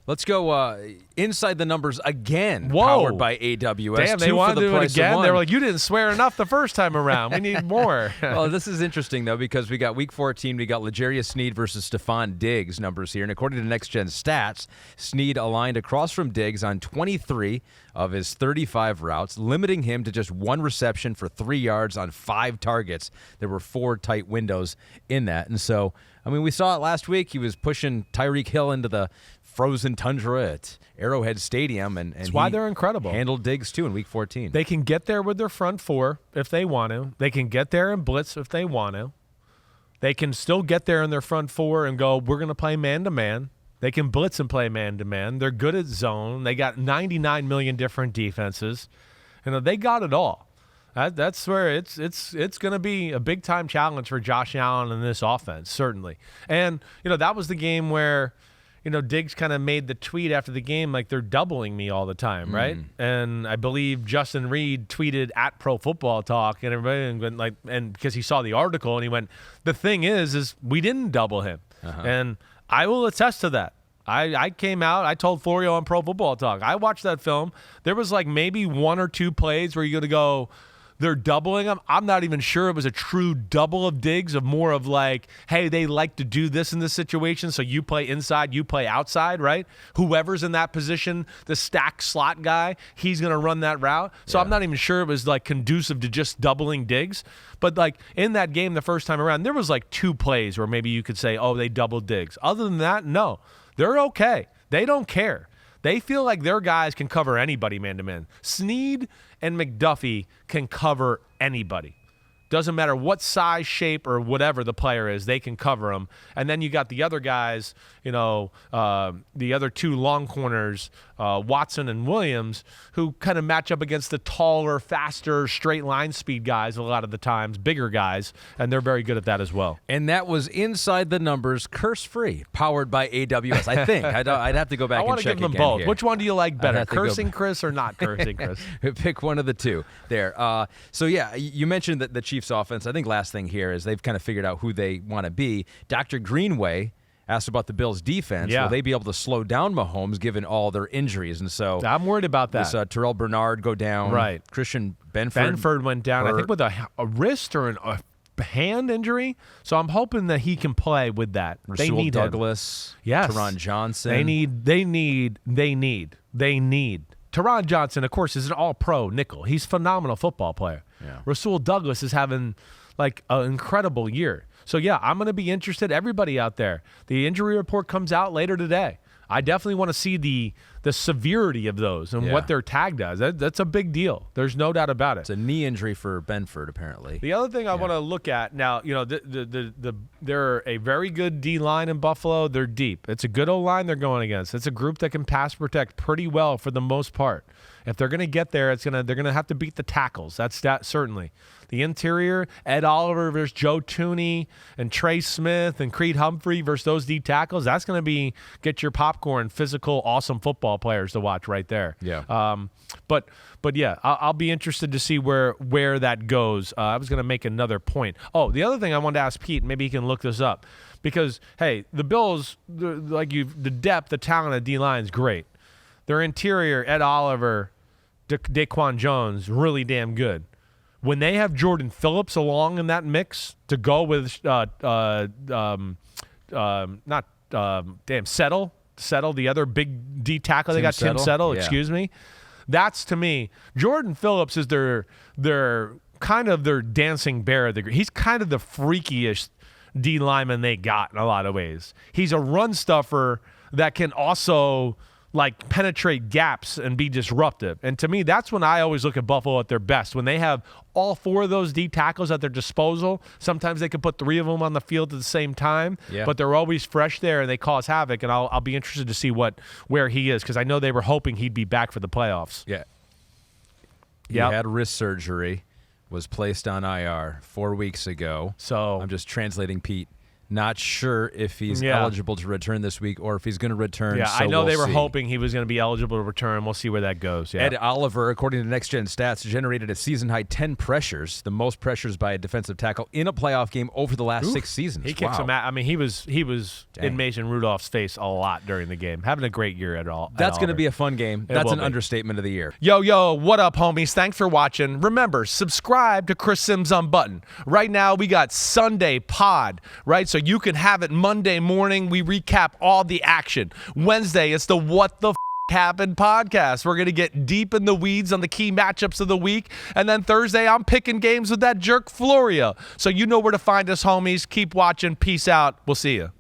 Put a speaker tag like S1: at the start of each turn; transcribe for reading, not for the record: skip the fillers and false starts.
S1: Let's go inside the numbers again.
S2: Whoa.
S1: Powered by AWS.
S2: Damn, they wanted to do it again. They were like, you didn't swear enough the first time around. We need more.
S1: Well, this is interesting, though, because we got Week 14. We got LJarius Sneed versus Stefon Diggs numbers here. And according to Next Gen Stats, Sneed aligned across from Diggs on 23 of his 35 routes, limiting him to just 1 reception for 3 yards on 5 targets. There were 4 tight windows in that. And so, I mean, we saw it last week. He was pushing Tyreek Hill into the frozen tundra at Arrowhead Stadium, and
S2: that's why they're incredible.
S1: Handled Diggs too in Week 14.
S2: They can get there with their front 4 if they want to. They can get there and blitz if they want to. They can still get there in their front 4 and go, we're going to play man-to-man. They can blitz and play man-to-man. They're good at zone. They got 99 million different defenses. They got it all. That's where it's going to be a big-time challenge for Josh Allen in this offense, certainly. And, that was the game where Diggs kind of made the tweet after the game like they're doubling me all the time, right? And I believe Justin Reed tweeted at Pro Football Talk and everybody went and because he saw the article and he went, the thing is we didn't double him. And I will attest to that. I came out, I told Florio on Pro Football Talk, I watched that film. There was like maybe 1 or 2 plays where you're going to go, they're doubling him. I'm not even sure it was a true double of Diggs, of more of like, hey, they like to do this in this situation, so you play inside, you play outside, right? Whoever's in that position, the stack slot guy, he's going to run that route. So I'm not even sure it was like conducive to just doubling Diggs. But like in that game the first time around, there was like 2 plays where maybe you could say, oh, they doubled Diggs. Other than that, no. They're okay. They don't care. They feel like their guys can cover anybody man-to-man. Sneed and McDuffie can cover anybody. Doesn't matter what size, shape, or whatever the player is, they can cover them. And then you got the other guys, the other 2 long corners, Watson and Williams, who kind of match up against the taller, faster, straight line speed guys a lot of the times, bigger guys, and they're very good at that as well.
S1: And that was Inside the Numbers, curse-free, powered by AWS. I think. I'd have to go back and check again.
S2: I want to give them both.
S1: Here.
S2: Which one do you like better, cursing Chris or not cursing Chris?
S1: Pick one of the 2 there. So, yeah, you mentioned that the Chiefs offense. I think last thing here is they've kind of figured out who they want to be. Dr. Greenway asked about the Bills' defense. Yeah. Will they be able to slow down Mahomes given all their injuries? And so
S2: I'm worried about that.
S1: This Terrell Bernard go down.
S2: Right.
S1: Christian Benford.
S2: Benford went down, I think, with a wrist or a hand injury. So I'm hoping that he can play with that. They need
S1: Douglas.
S2: Him. Yes.
S1: Teron Johnson.
S2: They need. Teron Johnson, of course, is an all-pro nickel. He's a phenomenal football player.
S1: Yeah.
S2: Rasul Douglas is having like an incredible year. So, yeah, I'm going to be interested. Everybody out there, the injury report comes out later today. I definitely want to see the severity of those and what they're tagged as. That's a big deal. There's no doubt about it.
S1: It's a knee injury for Benford, apparently.
S2: The other thing I want to look at now, they're a very good D line in Buffalo. They're deep. It's a good O line they're going against. It's a group that can pass protect pretty well for the most part. If they're going to get there, they're going to have to beat the tackles. That's certainly. The interior, Ed Oliver versus Joe Tooney and Trey Smith and Creed Humphrey versus those D tackles. That's going to get your popcorn, physical, awesome football players to watch right there.
S1: Yeah.
S2: But yeah, I'll be interested to see where that goes. I was going to make another point. Oh, the other thing I wanted to ask Pete, maybe he can look this up, because hey, the Bills, the depth, the talent of D line is great. Their interior, Ed Oliver, Daquan Jones, really damn good. When they have Jordan Phillips along in that mix to go with Settle, the other big D tackle they got, Tim Settle, excuse me. That's, to me, Jordan Phillips is their kind of their dancing bear. He's kind of the freakiest D lineman they got in a lot of ways. He's a run stuffer that can also like penetrate gaps and be disruptive. And to me, that's when I always look at Buffalo at their best. When they have all 4 of those D tackles at their disposal, sometimes they can put 3 of them on the field at the same time, but they're always fresh there and they cause havoc. And I'll be interested to see where he is, because I know they were hoping he'd be back for the playoffs.
S1: Yeah. He had wrist surgery, was placed on IR 4 weeks ago.
S2: So
S1: I'm just translating Pete Not sure if he's eligible to return this week or if he's going to return.
S2: Yeah,
S1: so
S2: I know
S1: we'll
S2: they were
S1: see.
S2: hoping he was going to be eligible to return. We'll see where that goes. Yeah.
S1: Ed Oliver, according to Next Gen Stats, generated a season-high 10 pressures, the most pressures by a defensive tackle in a playoff game over the last 6 seasons.
S2: He kicks him out. I mean, he was in Mason Rudolph's face a lot during the game. Having a great year at all.
S1: That's going to be a fun game. That's an
S2: be.
S1: understatement of the year.
S2: Yo, what up, homies? Thanks for watching. Remember, subscribe to Chris Simms Unbuttoned. Right now, we got Sunday pod, right? So you can have it Monday morning. We recap all the action. Wednesday, it's the What the Happened podcast. We're going to get deep in the weeds on the key matchups of the week. And then Thursday, I'm picking games with that jerk Floria. So you know where to find us, homies. Keep watching. Peace out. We'll see you.